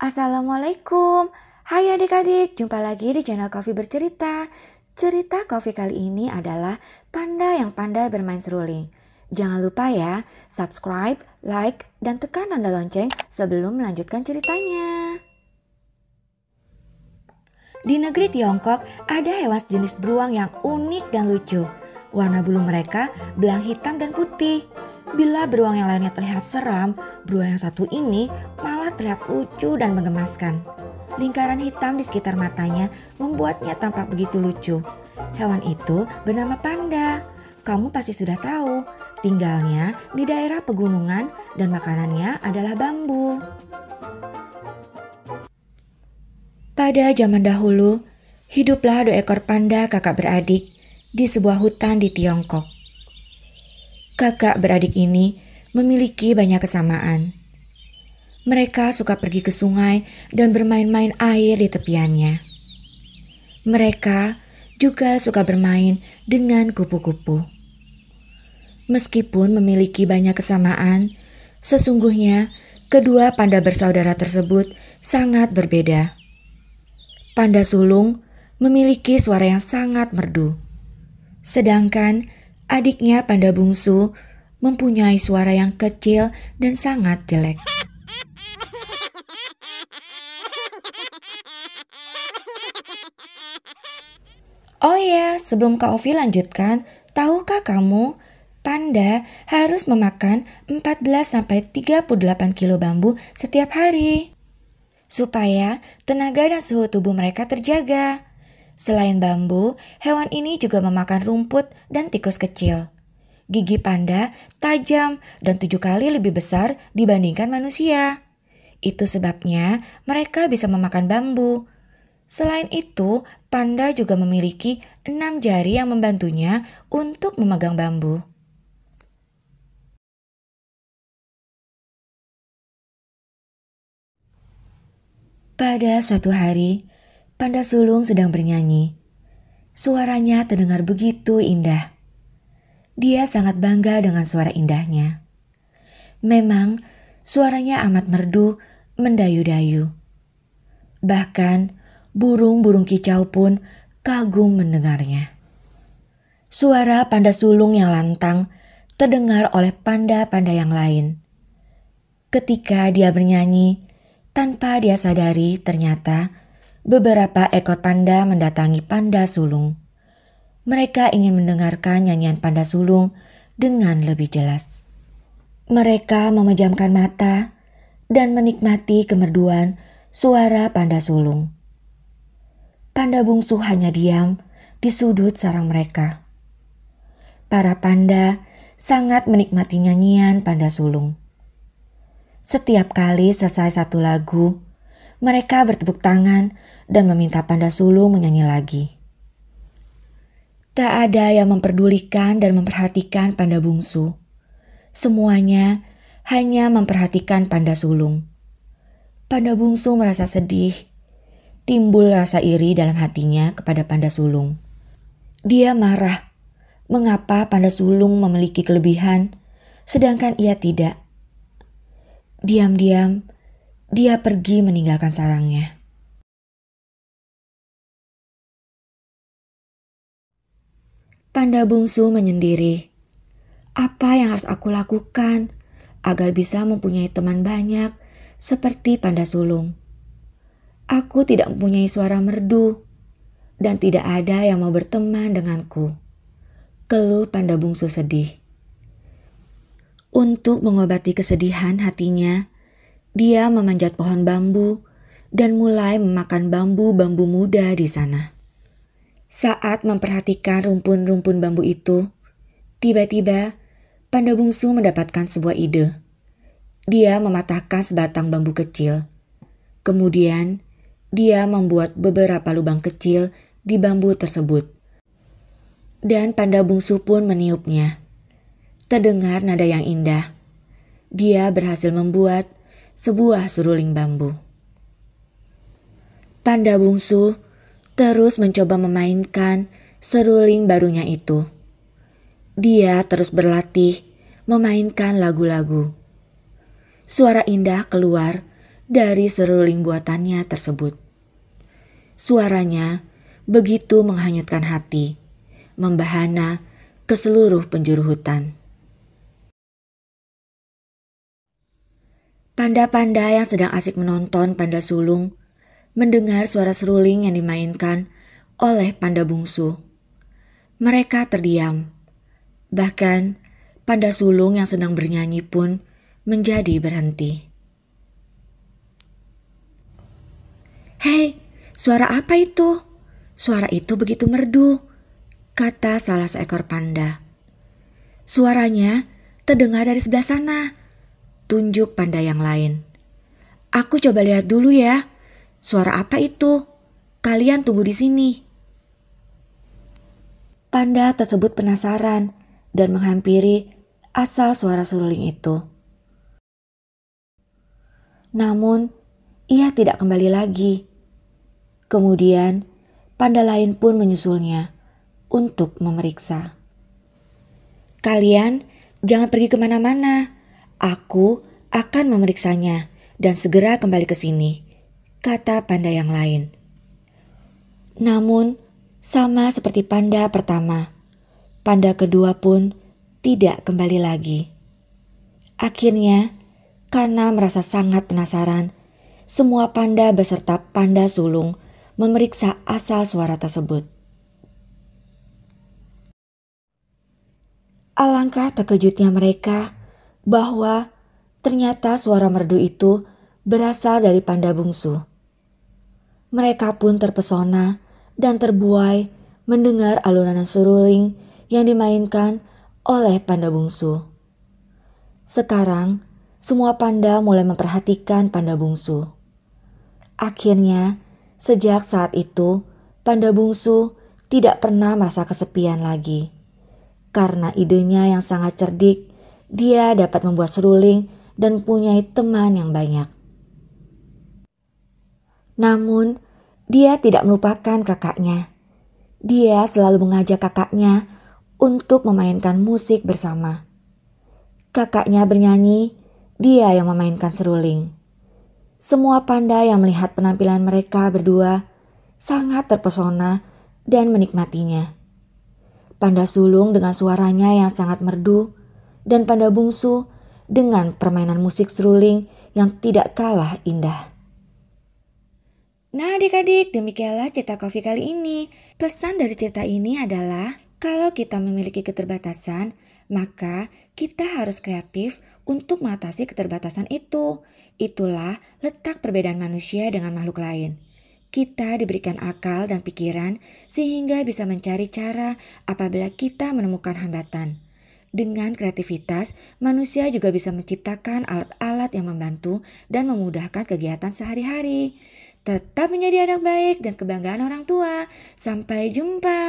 Assalamualaikum. Hai adik-adik, jumpa lagi di channel Coffee Bercerita. Cerita Coffee kali ini adalah panda yang pandai bermain seruling. Jangan lupa ya, subscribe, like, dan tekan tanda lonceng sebelum melanjutkan ceritanya. Di negeri Tiongkok, ada hewan sejenis beruang yang unik dan lucu. Warna bulu mereka belang hitam dan putih. Bila beruang yang lainnya terlihat seram, beruang yang satu ini malah terlihat lucu dan menggemaskan. Lingkaran hitam di sekitar matanya membuatnya tampak begitu lucu. Hewan itu bernama panda. Kamu pasti sudah tahu, tinggalnya di daerah pegunungan dan makanannya adalah bambu. Pada zaman dahulu, hiduplah 2 ekor panda kakak beradik di sebuah hutan di Tiongkok. Kakak beradik ini memiliki banyak kesamaan. Mereka suka pergi ke sungai dan bermain-main air di tepiannya. Mereka juga suka bermain dengan kupu-kupu. Meskipun memiliki banyak kesamaan, sesungguhnya kedua panda bersaudara tersebut sangat berbeda. Panda sulung memiliki suara yang sangat merdu. Sedangkan adiknya panda bungsu mempunyai suara yang kecil dan sangat jelek. Oh ya, sebelum Kak Ovi lanjutkan, tahukah kamu panda harus memakan 14-38 kilo bambu setiap hari supaya tenaga dan suhu tubuh mereka terjaga. Selain bambu, hewan ini juga memakan rumput dan tikus kecil. Gigi panda tajam dan 7 kali lebih besar dibandingkan manusia. Itu sebabnya mereka bisa memakan bambu. Selain itu, panda juga memiliki 6 jari yang membantunya untuk memegang bambu. Pada suatu hari, panda sulung sedang bernyanyi. Suaranya terdengar begitu indah. Dia sangat bangga dengan suara indahnya. Memang, suaranya amat merdu, mendayu-dayu. Bahkan, burung-burung kicau pun kagum mendengarnya. Suara panda sulung yang lantang terdengar oleh panda-panda yang lain. Ketika dia bernyanyi, tanpa dia sadari ternyata beberapa ekor panda mendatangi panda sulung. Mereka ingin mendengarkan nyanyian panda sulung dengan lebih jelas. Mereka memejamkan mata dan menikmati kemerduan suara panda sulung. Panda bungsu hanya diam di sudut sarang mereka. Para panda sangat menikmati nyanyian panda sulung. Setiap kali selesai satu lagu, mereka bertepuk tangan dan meminta panda sulung menyanyi lagi. Tak ada yang memperdulikan dan memperhatikan panda bungsu. Semuanya hanya memperhatikan panda sulung. Panda bungsu merasa sedih. Timbul rasa iri dalam hatinya kepada panda sulung. Dia marah. Mengapa panda sulung memiliki kelebihan, sedangkan ia tidak? Diam-diam, dia pergi meninggalkan sarangnya. Panda bungsu menyendiri. Apa yang harus aku lakukan agar bisa mempunyai teman banyak seperti panda sulung? Aku tidak mempunyai suara merdu dan tidak ada yang mau berteman denganku. Keluh panda bungsu sedih. Untuk mengobati kesedihan hatinya, dia memanjat pohon bambu dan mulai memakan bambu-bambu muda di sana. Saat memperhatikan rumpun-rumpun bambu itu, tiba-tiba panda bungsu mendapatkan sebuah ide. Dia mematahkan sebatang bambu kecil. Kemudian, dia membuat beberapa lubang kecil di bambu tersebut. Dan panda bungsu pun meniupnya. Terdengar nada yang indah. Dia berhasil membuat sebuah seruling bambu. Panda bungsu terus mencoba memainkan seruling barunya itu. Dia terus berlatih memainkan lagu-lagu. Suara indah keluar dari seruling buatannya tersebut. Suaranya begitu menghanyutkan hati, membahana ke seluruh penjuru hutan. Panda-panda yang sedang asik menonton panda sulung mendengar suara seruling yang dimainkan oleh panda bungsu. Mereka terdiam. Bahkan panda sulung yang sedang bernyanyi pun menjadi berhenti. "Hei, suara apa itu? Suara itu begitu merdu," kata salah seekor panda. "Suaranya terdengar dari sebelah sana," tunjuk panda yang lain. "Aku coba lihat dulu ya. Suara apa itu? Kalian tunggu di sini." Panda tersebut penasaran dan menghampiri asal suara seruling itu. Namun, ia tidak kembali lagi. Kemudian, panda lain pun menyusulnya untuk memeriksa. "Kalian jangan pergi kemana-mana. Aku akan memeriksanya dan segera kembali ke sini," kata panda yang lain. Namun, sama seperti panda pertama, panda kedua pun tidak kembali lagi. Akhirnya, karena merasa sangat penasaran, semua panda beserta panda sulung memeriksa asal suara tersebut. Alangkah terkejutnya mereka bahwa ternyata suara merdu itu berasal dari panda bungsu. Mereka pun terpesona dan terbuai mendengar alunan seruling yang dimainkan oleh panda bungsu. Sekarang, semua panda mulai memperhatikan panda bungsu. Akhirnya, sejak saat itu, panda bungsu tidak pernah merasa kesepian lagi. Karena idenya yang sangat cerdik, dia dapat membuat seruling dan mempunyai teman yang banyak. Namun, dia tidak melupakan kakaknya. Dia selalu mengajak kakaknya untuk memainkan musik bersama. Kakaknya bernyanyi, dia yang memainkan seruling. Semua panda yang melihat penampilan mereka berdua sangat terpesona dan menikmatinya. Panda sulung dengan suaranya yang sangat merdu dan panda bungsu dengan permainan musik seruling yang tidak kalah indah. Nah adik-adik, demikianlah cerita Coffee kali ini. Pesan dari cerita ini adalah kalau kita memiliki keterbatasan, maka kita harus kreatif untuk mengatasi keterbatasan itu. Itulah letak perbedaan manusia dengan makhluk lain. Kita diberikan akal dan pikiran sehingga bisa mencari cara apabila kita menemukan hambatan. Dengan kreativitas, manusia juga bisa menciptakan alat-alat yang membantu dan memudahkan kegiatan sehari-hari. Tetap menjadi anak baik dan kebanggaan orang tua. Sampai jumpa.